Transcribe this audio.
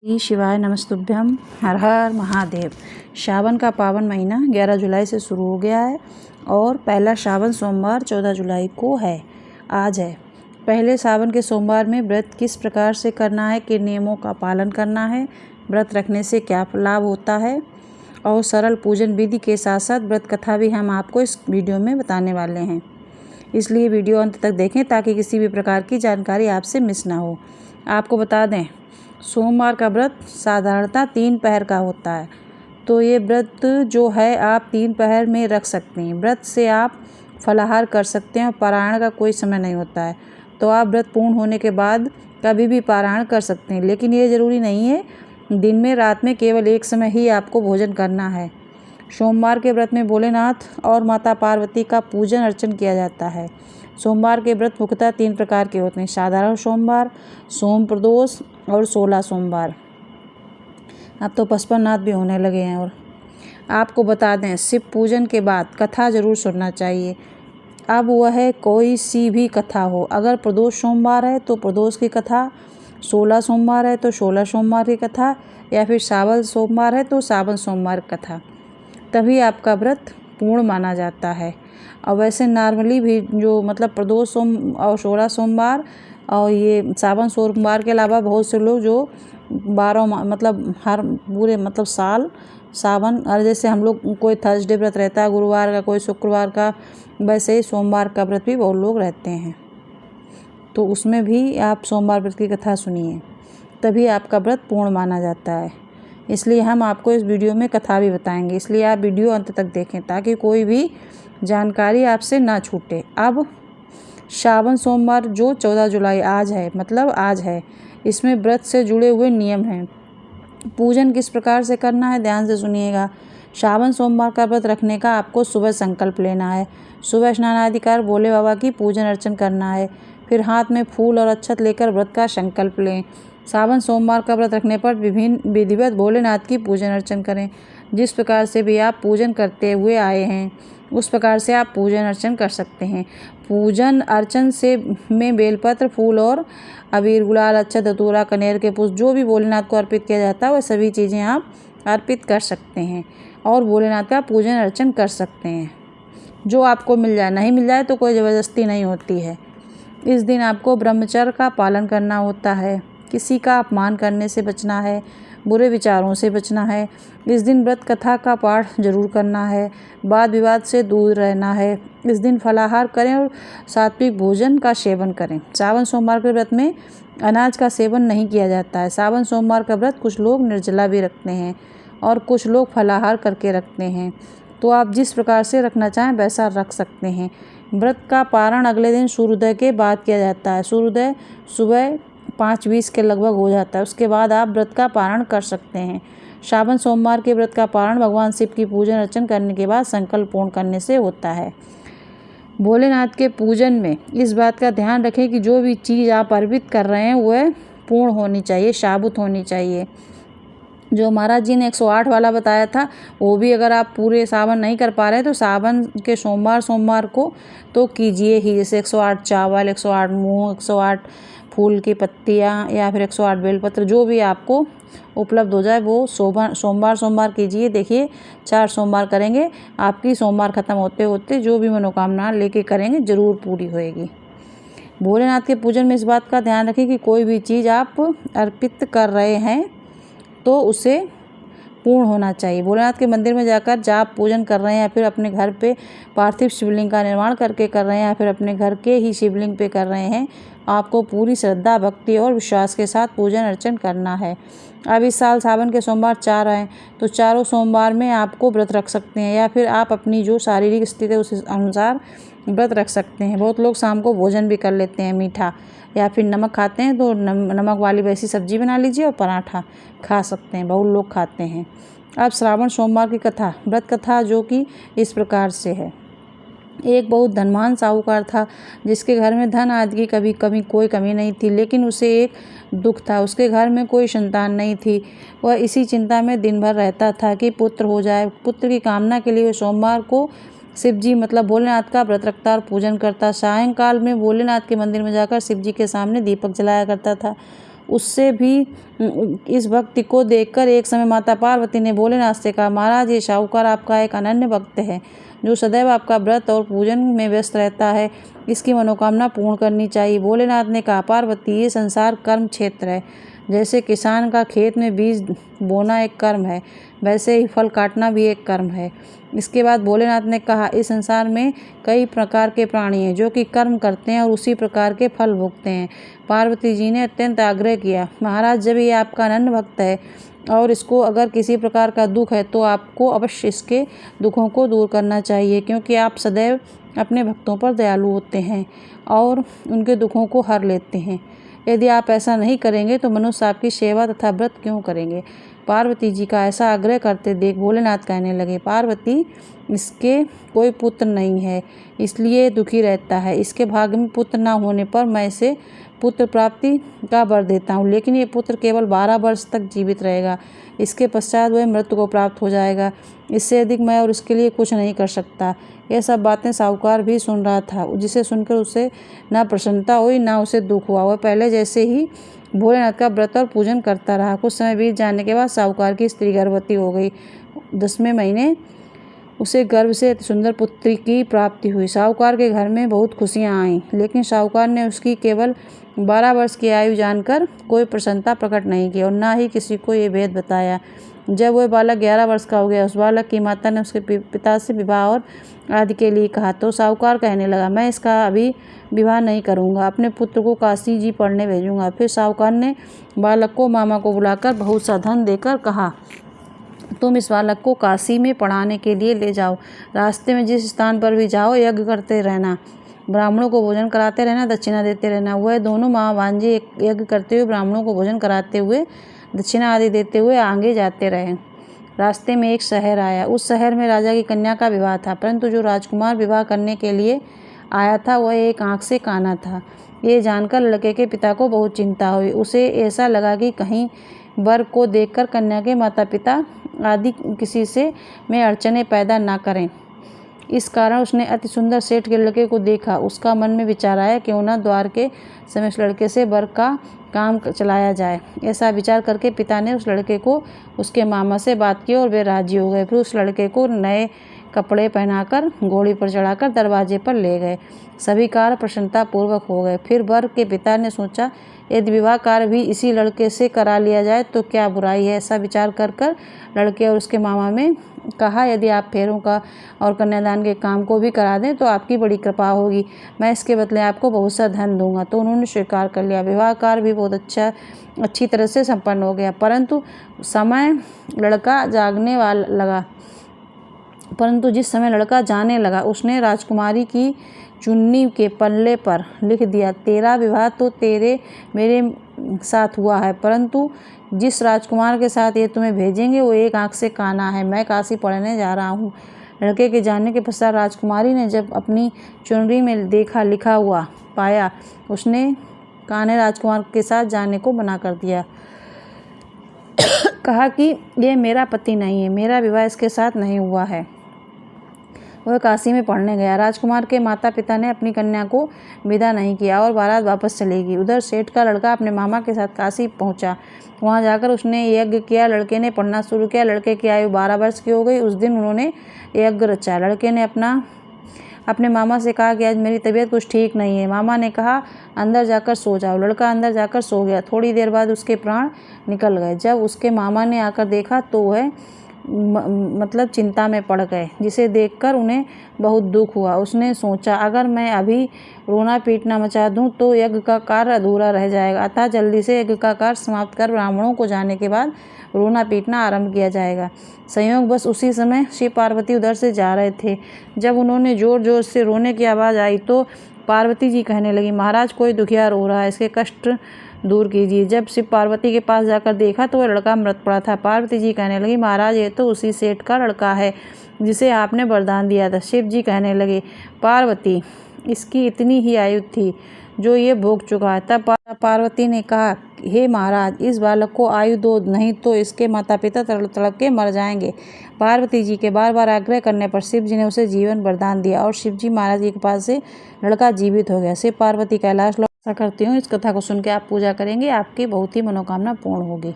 श्री शिवाय नमस्तुभ्यम। हर हर महादेव। श्रावण का पावन महीना 11 जुलाई से शुरू हो गया है और पहला श्रावण सोमवार 14 जुलाई को है। आज है पहले सावन के सोमवार में व्रत किस प्रकार से करना है, किन नियमों का पालन करना है, व्रत रखने से क्या लाभ होता है और सरल पूजन विधि के साथ साथ व्रत कथा भी हम आपको इस वीडियो में बताने वाले हैं। इसलिए वीडियो अंत तक देखें ताकि किसी भी प्रकार की जानकारी आपसे मिस ना हो। आपको बता दें, सोमवार का व्रत साधारणतः 3 पहर का होता है, तो ये व्रत जो है आप 3 पहर में रख सकते हैं। व्रत से आप फलाहार कर सकते हैं और पारायण का कोई समय नहीं होता है, तो आप व्रत पूर्ण होने के बाद कभी भी पारायण कर सकते हैं। लेकिन ये ज़रूरी नहीं है, दिन में रात में केवल एक समय ही आपको भोजन करना है। सोमवार के व्रत में भोलेनाथ और माता पार्वती का पूजन अर्चन किया जाता है। सोमवार के व्रत मुख्यतः 3 प्रकार के होते हैं: साधारण सोमवार, सोम प्रदोष और 16 सोमवार। अब तो 55 नाथ भी होने लगे हैं। और आपको बता दें, शिव पूजन के बाद कथा ज़रूर सुनना चाहिए। अब वह कोई सी भी कथा हो, अगर प्रदोष सोमवार है तो प्रदोष की कथा, 16 सोमवार है तो 16 सोमवार की कथा, या फिर सावन सोमवार है तो सावन सोमवार की कथा, तभी आपका व्रत पूर्ण माना जाता है। और वैसे नॉर्मली भी जो प्रदोष सोम और 16 सोमवार और ये सावन सोमवार के अलावा बहुत से लोग जो 12 हर पूरे साल सावन, और जैसे हम लोग कोई थर्सडे व्रत रहता है गुरुवार का, कोई शुक्रवार का, वैसे ही सोमवार का व्रत भी बहुत लोग रहते हैं। तो उसमें भी आप सोमवार व्रत की कथा सुनिए, तभी आपका व्रत पूर्ण माना जाता है। इसलिए हम आपको इस वीडियो में कथा भी बताएंगे, इसलिए आप वीडियो अंत तक देखें ताकि कोई भी जानकारी आपसे ना छूटे। अब श्रावण सोमवार जो 14 जुलाई आज है, आज है, इसमें व्रत से जुड़े हुए नियम हैं। पूजन किस प्रकार से करना है, ध्यान से सुनिएगा। श्रावण सोमवार का व्रत रखने का आपको सुबह संकल्प लेना है। सुबह स्नान आदि कर भोले बाबा की पूजन अर्चन करना है। फिर हाथ में फूल और अक्षत लेकर व्रत का संकल्प लें। सावन सोमवार का व्रत रखने पर विभिन्न विधिवत भोलेनाथ की पूजन अर्चन करें। जिस प्रकार से भी आप पूजन करते हुए आए हैं उस प्रकार से आप पूजन अर्चन कर सकते हैं। पूजन अर्चन से में बेलपत्र, फूल और अबीर, गुलाल, अक्षत, धतूरा, कनेर के पुष्प जो भी भोलेनाथ को अर्पित किया जाता है वह सभी चीज़ें आप अर्पित कर सकते हैं और भोलेनाथ का पूजन अर्चन कर सकते हैं। जो आपको मिल जाए, नहीं मिल जाए तो कोई ज़बरदस्ती नहीं होती है। इस दिन आपको ब्रह्मचर्य का पालन करना होता है। किसी का अपमान करने से बचना है, बुरे विचारों से बचना है। इस दिन व्रत कथा का पाठ जरूर करना है। वाद विवाद से दूर रहना है। इस दिन फलाहार करें और सात्विक भोजन का सेवन करें। सावन सोमवार के व्रत में अनाज का सेवन नहीं किया जाता है। सावन सोमवार का व्रत कुछ लोग निर्जला भी रखते हैं और कुछ लोग फलाहार करके रखते हैं, तो आप जिस प्रकार से रखना चाहें वैसा रख सकते हैं। व्रत का पारण अगले दिन सूर्योदय के बाद किया जाता है। सूर्योदय सुबह 5:20 के लगभग हो जाता है, उसके बाद आप व्रत का पारण कर सकते हैं। श्रावण सोमवार के व्रत का पारण भगवान शिव की पूजन अर्चन करने के बाद संकल्प पूर्ण करने से होता है। भोलेनाथ के पूजन में इस बात का ध्यान रखें कि जो भी चीज़ आप अर्पित कर रहे हैं वह पूर्ण होनी चाहिए, शाबुत होनी चाहिए। जो महाराज जी ने 108 वाला बताया था, वो भी अगर आप पूरे सावन नहीं कर पा रहे तो सावन के सोमवार को तो कीजिए ही। जैसे 108 चावल, 108 मूंग, 108 फूल की पत्तियाँ या फिर 108 बेलपत्र, जो भी आपको उपलब्ध हो जाए वो सोमवार कीजिए। देखिए 4 सोमवार करेंगे, आपकी सोमवार ख़त्म होते होते जो भी मनोकामना लेके करेंगे ज़रूर पूरी होएगी। भोलेनाथ के पूजन में इस बात का ध्यान रखें कि कोई भी चीज़ आप अर्पित कर रहे हैं तो उसे पूर्ण होना चाहिए। भोलेनाथ के मंदिर में जाकर जाप पूजन कर रहे हैं या फिर अपने घर पे पार्थिव शिवलिंग का निर्माण करके कर रहे हैं या फिर अपने घर के ही शिवलिंग पे कर रहे हैं, आपको पूरी श्रद्धा, भक्ति और विश्वास के साथ पूजन अर्चन करना है। अब इस साल सावन के सोमवार 4 आए तो चारों सोमवार में आपको व्रत रख सकते हैं या फिर आप अपनी जो शारीरिक स्थिति है उस अनुसार व्रत रख सकते हैं। बहुत लोग शाम को भोजन भी कर लेते हैं मीठा, या फिर नमक खाते हैं तो नमक वाली वैसी सब्जी बना लीजिए और पराठा खा सकते हैं, बहुत लोग खाते हैं। अब श्रावण सोमवार की कथा, व्रत कथा जो कि इस प्रकार से है। एक बहुत धनवान साहूकार था जिसके घर में धन आदि की कोई कमी नहीं थी, लेकिन उसे एक दुख था, उसके घर में कोई संतान नहीं थी। वह इसी चिंता में दिन भर रहता था कि पुत्र हो जाए। पुत्र की कामना के लिए वह सोमवार को शिव जी भोलेनाथ का व्रत रखता और पूजन करता। सायंकाल में भोलेनाथ के मंदिर में जाकर शिव जी के सामने दीपक जलाया करता था उससे भी इस भक्ति को देखकर एक समय माता पार्वती ने भोलेनाथ से कहा, महाराज ये साहूकार आपका एक अनन्य भक्त है जो सदैव आपका व्रत और पूजन में व्यस्त रहता है। इसकी मनोकामना पूर्ण करनी चाहिए। भोलेनाथ ने कहा, पार्वती ये संसार कर्म क्षेत्र है। जैसे किसान का खेत में बीज बोना एक कर्म है, वैसे ही फल काटना भी एक कर्म है। इसके बाद भोलेनाथ ने कहा, इस संसार में कई प्रकार के प्राणी हैं जो कि कर्म करते हैं और उसी प्रकार के फल भोगते हैं। पार्वती जी ने अत्यंत आग्रह किया, महाराज जब ये आपका अनन्य भक्त है और इसको अगर किसी प्रकार का दुख है तो आपको अवश्य इसके दुखों को दूर करना चाहिए, क्योंकि आप सदैव अपने भक्तों पर दयालु होते हैं और उनके दुखों को हर लेते हैं। यदि आप ऐसा नहीं करेंगे तो मनुष्य आपकी सेवा तथा व्रत क्यों करेंगे। पार्वती जी का ऐसा आग्रह करते देख भोलेनाथ कहने लगे, पार्वती इसके कोई पुत्र नहीं है इसलिए दुखी रहता है। इसके भाग्य में पुत्र न होने पर मैं इसे पुत्र प्राप्ति का वर देता हूँ, लेकिन ये पुत्र केवल 12 वर्ष तक जीवित रहेगा। इसके पश्चात वह मृत्यु को प्राप्त हो जाएगा। इससे अधिक मैं और इसके लिए कुछ नहीं कर सकता। यह सब बातें साहूकार भी सुन रहा था, जिसे सुनकर उसे न प्रसन्नता हुई न उसे दुख हुआ। वह पहले जैसे ही भोलेनाथ का व्रत और पूजन करता रहा। कुछ समय बीत जाने के बाद साहूकार की स्त्री गर्भवती हो गई। 10वें महीने उसे गर्भ से अति सुंदर पुत्री की प्राप्ति हुई। साहूकार के घर में बहुत खुशियां आईं, लेकिन साहूकार ने उसकी केवल 12 वर्ष की आयु जानकर कोई प्रसन्नता प्रकट नहीं की और न ही किसी को ये भेद बताया। जब वह बालक 11 वर्ष का हो गया, उस बालक की माता ने उसके पिता से विवाह और आदि के लिए कहा तो साहूकार कहने लगा, मैं इसका अभी विवाह नहीं करूँगा, अपने पुत्र को काशी जी पढ़ने भेजूँगा। फिर साहूकार ने बालक को मामा को बुलाकर बहुत सा धन देकर कहा, तुम इस बालक को काशी में पढ़ाने के लिए ले जाओ। रास्ते में जिस स्थान पर भी जाओ यज्ञ करते रहना, ब्राह्मणों को भोजन कराते रहना, दक्षिणा देते रहना। वह दोनों माँ भांजे यज्ञ करते हुए ब्राह्मणों को भोजन कराते हुए दक्षिणा आदि देते हुए आगे जाते रहे। रास्ते में एक शहर आया। उस शहर में राजा की कन्या का विवाह था, परंतु जो राजकुमार विवाह करने के लिए आया था वह एक आँख से काना था। ये जानकर लड़के के पिता को बहुत चिंता हुई। उसे ऐसा लगा कि कहीं वर को देखकर कन्या के माता पिता आदि किसी से में अड़चने पैदा ना करें। इस कारण उसने अति सुंदर सेठ के लड़के को देखा। उसका मन में विचार आया, क्यों न द्वार के समय उस लड़के से वर का काम चलाया जाए। ऐसा विचार करके पिता ने उस लड़के को उसके मामा से बात की और वे राजी हो गए। फिर उस लड़के को नए कपड़े पहनाकर घोड़ी पर चढ़ाकर दरवाजे पर ले गए। सभी कार्य प्रसन्नता पूर्वक हो गए। फिर वर के पिता ने सोचा, यदि विवाह कार्य भी इसी लड़के से करा लिया जाए तो क्या बुराई है। ऐसा विचार कर लड़के और उसके मामा में कहा, यदि आप फेरों का और कन्यादान के काम को भी करा दें तो आपकी बड़ी कृपा होगी, मैं इसके बदले आपको बहुत सा धन दूंगा। तो उन्होंने स्वीकार कर लिया। विवाह कार्य भी बहुत अच्छी तरह से संपन्न हो गया। परंतु जिस समय लड़का जाने लगा उसने राजकुमारी की चुन्नी के पल्ले पर लिख दिया, तेरा विवाह तो तेरे मेरे साथ हुआ है, परंतु जिस राजकुमार के साथ ये तुम्हें भेजेंगे वो एक आँख से काना है। मैं काशी पढ़ने जा रहा हूँ। लड़के के जाने के पश्चात राजकुमारी ने जब अपनी चुनरी में देखा लिखा हुआ पाया, उसने काने राजकुमार के साथ जाने को मना कर दिया। कहा कि ये मेरा पति नहीं है, मेरा विवाह इसके साथ नहीं हुआ है। वह काशी में पढ़ने गया। राजकुमार के माता पिता ने अपनी कन्या को विदा नहीं किया और बारात वापस चली गई। उधर सेठ का लड़का अपने मामा के साथ काशी पहुंचा। वहां जाकर उसने यज्ञ किया। लड़के ने पढ़ना शुरू किया। लड़के की आयु 12 वर्ष की हो गई। उस दिन उन्होंने यज्ञ रचा। लड़के ने अपने मामा से कहा कि आज मेरी तबीयत कुछ ठीक नहीं है। मामा ने कहा, अंदर जाकर सो जाओ। लड़का अंदर जाकर सो गया। थोड़ी देर बाद उसके प्राण निकल गए। जब उसके मामा ने आकर देखा तो वह चिंता में पड़ गए, जिसे देखकर उन्हें बहुत दुख हुआ। उसने सोचा, अगर मैं अभी रोना पीटना मचा दूं तो यज्ञ का कार्य अधूरा रह जाएगा, अतः जल्दी से यज्ञ का कार्य समाप्त कर ब्राह्मणों को जाने के बाद रोना पीटना आरंभ किया जाएगा। संयोग बस उसी समय शिव पार्वती उधर से जा रहे थे। जब उन्होंने जोर जोर से रोने की आवाज़ आई तो पार्वती जी कहने लगी, महाराज कोई दुखिया रो रहा है, इसके कष्ट दूर कीजिए। जब शिव पार्वती के पास जाकर देखा तो वह लड़का मृत पड़ा था। पार्वती जी कहने लगी, महाराज ये तो उसी सेठ का लड़का है जिसे आपने वरदान दिया था। शिव जी कहने लगे, पार्वती इसकी इतनी ही आयु थी जो ये भोग चुका है। तब पार्वती ने कहा, हे महाराज इस बालक को आयु दो, नहीं तो इसके माता पिता तड़प तड़प के मर जाएंगे। पार्वती जी के बार बार आग्रह करने पर शिव जी ने उसे जीवन वरदान दिया और शिव जी महाराज की कृपा से लड़का जीवित हो गया। शिव पार्वती कैलाश आशा करती हूँ इस कथा को सुन के आप पूजा करेंगे, आपकी बहुत ही मनोकामना पूर्ण होगी।